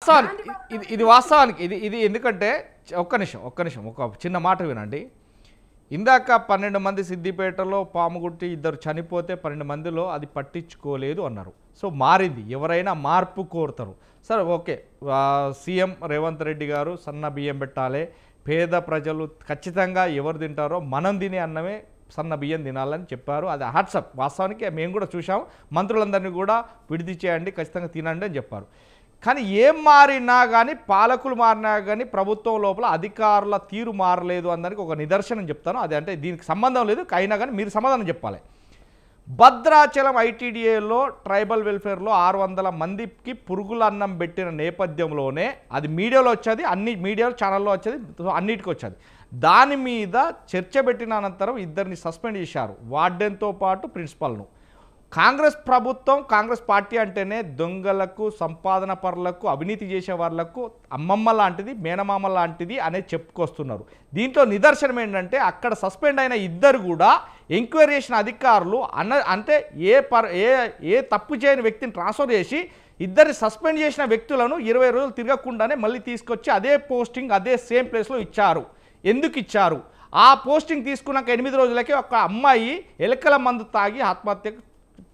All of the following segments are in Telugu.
వాస్తవానికి ఇది వాస్తవానికి ఇది ఎందుకంటే ఒక్క నిమిషం ఒక చిన్న మాట వినండి. ఇందాక 12 మంది సిద్దిపేటలో పాముగుట్టి 2 చనిపోతే 12 మందిలో అది పట్టించుకోలేదు అన్నారు. సో మారింది, ఎవరైనా మార్పు కోరుతారు. సరే ఓకే, సీఎం రేవంత్ రెడ్డి గారు సన్న బియ్యం పెట్టాలి, పేద ప్రజలు ఖచ్చితంగా ఎవరు తింటారో మనం తినే అన్నమే సన్న బియ్యం తినాలని చెప్పారు. అది వాట్సాప్ వాస్తవానికి మేము కూడా చూసాం. మంత్రులందరినీ కూడా విడిది చేయండి, ఖచ్చితంగా తినండి అని చెప్పారు. కానీ ఏం మారినా కానీ, పాలకులు మారినా కానీ ప్రభుత్వం లోపల అధికారుల తీరు మారలేదు అన్నదానికి ఒక నిదర్శనం చెప్తాను. అది అంటే దీనికి సంబంధం లేదు, అయినా కానీ మీరు సమాధానం చెప్పాలి. భద్రాచలం ఐటీడీఏలో ట్రైబల్ వెల్ఫేర్లో 600 మందికి పురుగుల అన్నం పెట్టిన నేపథ్యంలోనే అది మీడియాలో వచ్చేది, అన్ని మీడియా ఛానల్లో వచ్చేది, అన్నిటికీ వచ్చేది. దాని మీద చర్చ పెట్టిన అనంతరం 2ని సస్పెండ్ చేశారు, వార్డెన్తో పాటు ప్రిన్సిపల్ను. కాంగ్రెస్ ప్రభుత్వం, కాంగ్రెస్ పార్టీ అంటేనే దొంగలకు, సంపాదన పరులకు, అవినీతి చేసే వాళ్ళకు అమ్మమ్మ లాంటిది, మేనమామ లాంటిది అనేది చెప్పుకొస్తున్నారు. దీంట్లో నిదర్శనం ఏంటంటే అక్కడ సస్పెండ్ అయిన 2 కూడా ఎంక్వైరీ చేసిన అధికారులు అంటే ఏ తప్పు చేయని వ్యక్తిని ట్రాన్స్ఫర్ చేసి 2 సస్పెండ్ చేసిన వ్యక్తులను 20 రోజులు తిరగకుండానే మళ్ళీ తీసుకొచ్చి అదే పోస్టింగ్ అదే సేమ్ ప్లేస్లో ఇచ్చారు. ఎందుకు ఇచ్చారు? ఆ పోస్టింగ్ తీసుకున్నాక 8 రోజులకే ఒక అమ్మాయి ఎలకల మందు తాగి ఆత్మహత్యకు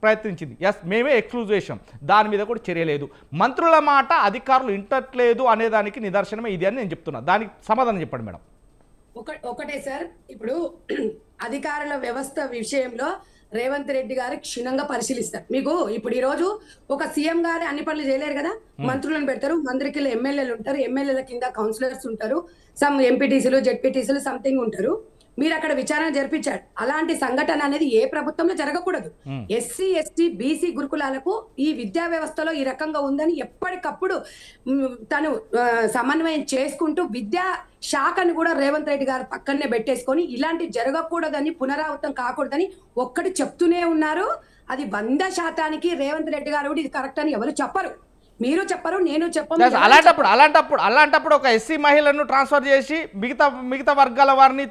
ప్రయత్నించింది. మేమే ఎక్స్క్లూజ్ చేసాం, దాని మీద కూడా చర్య లేదు. మంత్రుల మాట అధికారులు ఇంటట్లేదు అనేదానికి నిదర్శనమే ఇది అని నేను చెప్తున్నా. దానికి సమాధానం చెప్పండి మేడం. ఒకటే సార్, ఇప్పుడు అధికారుల వ్యవస్థ విషయంలో రేవంత్ రెడ్డి గారు క్షుణ్ణంగా పరిశీలిస్తారు. మీకు ఇప్పుడు ఈ రోజు ఒక సీఎం గారు అన్ని పనులు చేయలేరు కదా, మంత్రులను పెడతారు, మంత్రికి ఎమ్మెల్యేలు ఉంటారు, ఎమ్మెల్యేల కింద కౌన్సిలర్స్ ఉంటారు, సమ్ ఎంపీటీసీలు జెడ్పీటీసీలు సంథింగ్ ఉంటారు. మీరు అక్కడ విచారణ జరిపించారు. అలాంటి సంఘటన అనేది ఏ ప్రభుత్వంలో జరగకూడదు. ఎస్సీ ఎస్టీ బీసీ గురుకులాలకు ఈ విద్యా వ్యవస్థలో ఈ రకంగా ఉందని ఎప్పటికప్పుడు తను సమన్వయం చేసుకుంటూ విద్యా శాఖను కూడా రేవంత్ రెడ్డి గారు పక్కనే పెట్టేసుకొని ఇలాంటి జరగకూడదని, పునరావృతం కాకూడదని ఒక్కటి చెప్తూనే ఉన్నారు. అది 100% రేవంత్ రెడ్డి గారు కూడా ఇది కరెక్ట్ అని ఎవరు చెప్పరు, మీరు చెప్పరు, నేను చెప్పను. అలాంటప్పుడు ఒక ఎస్సీ మహిళను ట్రాన్స్ఫర్ చేసి మిగతా వర్గాల వారిని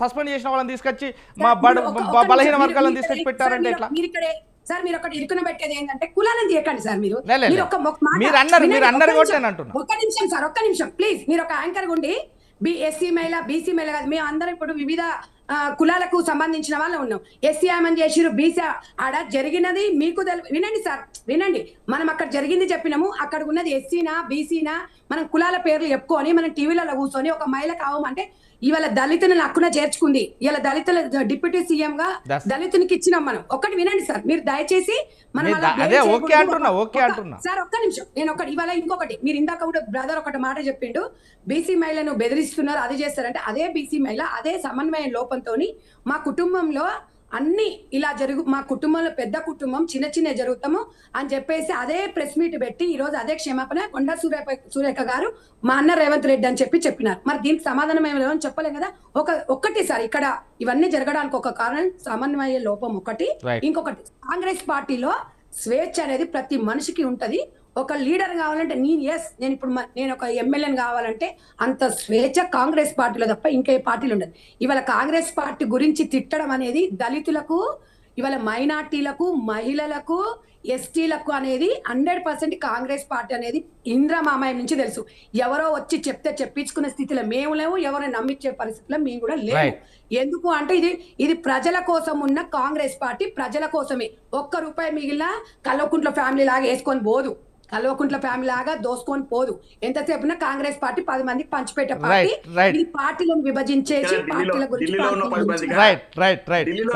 సస్పెండ్ చేసిన వాళ్ళని తీసుకొచ్చి మా బలహీన వర్గాలను తీసుకొచ్చి పెట్టారంటే ఎట్లా? సార్ మీరు ఒకటి ఇరుకున పెట్టేది ఏంటంటే కులాలను తీయకండి సార్. మీరు ఒక్క నిమిషం సార్, ఒక్క నిమిషం ప్లీజ్. మీరు ఒక యాంకర్ ఉండి ఎస్సీ మహిళ బీసీ మహిళ కాదు, మేము అందరం ఇప్పుడు వివిధ కులాలకు సంబంధించిన వాళ్ళు ఉన్నాం. ఎస్సీ ఆమెను చేసిరు, బీసీ ఆడ జరిగినది మీకు వినండి సార్, వినండి. మనం అక్కడ జరిగింది చెప్పినాము, అక్కడ ఉన్నది ఎస్సీనా బీసీనా మనం కులాల పేర్లు చెప్పుకొని మనం టీవీలలో కూర్చొని ఒక మహిళ కావమంటే ఇవాళ దళితులను హక్కున చేర్చుకుంది, ఇవాళ దళితుల డిప్యూటీ సీఎం గా దళితునికి ఇచ్చినాం మనం. ఒకటి వినండి సార్, మీరు దయచేసి సార్ ఒక్క నిమిషం. నేను ఒకటి ఇవాళ ఇంకొకటి, మీరు ఇందాక కూడా బ్రదర్ ఒకటి మాట చెప్పిండు, బీసీ మహిళను బెదిరిస్తున్నారు అది చేస్తారంటే అదే బీసీ మహిళ అదే సమన్వయం లోపంతో మా కుటుంబంలో అన్ని ఇలా మా కుటుంబంలో పెద్ద కుటుంబం చిన్న జరుగుతాము అని చెప్పేసి అదే ప్రెస్ మీట్ పెట్టి ఈ రోజు అదే క్షమాపణ కొండా సురేఖ గారు మా అన్న రేవంత్ రెడ్డి అని చెప్పినారు. మరి దీనికి సమాధానం ఏమని చెప్పలేం కదా. ఒక్కటి సార్, ఇక్కడ ఇవన్నీ జరగడానికి ఒక కారణం సమన్వయ లోపం ఒకటి. ఇంకొకటి, కాంగ్రెస్ పార్టీలో స్వేచ్ఛ అనేది ప్రతి మనిషికి ఉంటది. ఒక లీడర్ కావాలంటే నేను ఇప్పుడు నేను ఒక ఎమ్మెల్యేని కావాలంటే అంత స్వేచ్ఛ కాంగ్రెస్ పార్టీలో తప్ప ఇంకే పార్టీలు ఉండదు. ఇవాళ కాంగ్రెస్ పార్టీ గురించి తిట్టడం అనేది దళితులకు, ఇవాళ మైనార్టీలకు, మహిళలకు, ఎస్టీలకు అనేది 100% కాంగ్రెస్ పార్టీ అనేది ఇంద్రమామయం నుంచి తెలుసు. ఎవరో వచ్చి చెప్తే చెప్పించుకునే స్థితిలో మేము లేవు, ఎవరో నమ్మించే పరిస్థితిలో మేము కూడా లేవు. ఎందుకు అంటే ఇది ప్రజల కోసం ఉన్న కాంగ్రెస్ పార్టీ, ప్రజల కోసమే. ₹1 మిగిలిన కల్వకుంట్ల ఫ్యామిలీ లాగా వేసుకొని పోదు, కల్వకుంట్ల ఫ్యామిలీ లాగా దోసుకొని పోదు. ఎంతసేపున కాంగ్రెస్ పార్టీ 10 మందికి పంచిపెట్టే పార్టీ. ఈ పార్టీలను విభజించేసి పార్టీల గురించి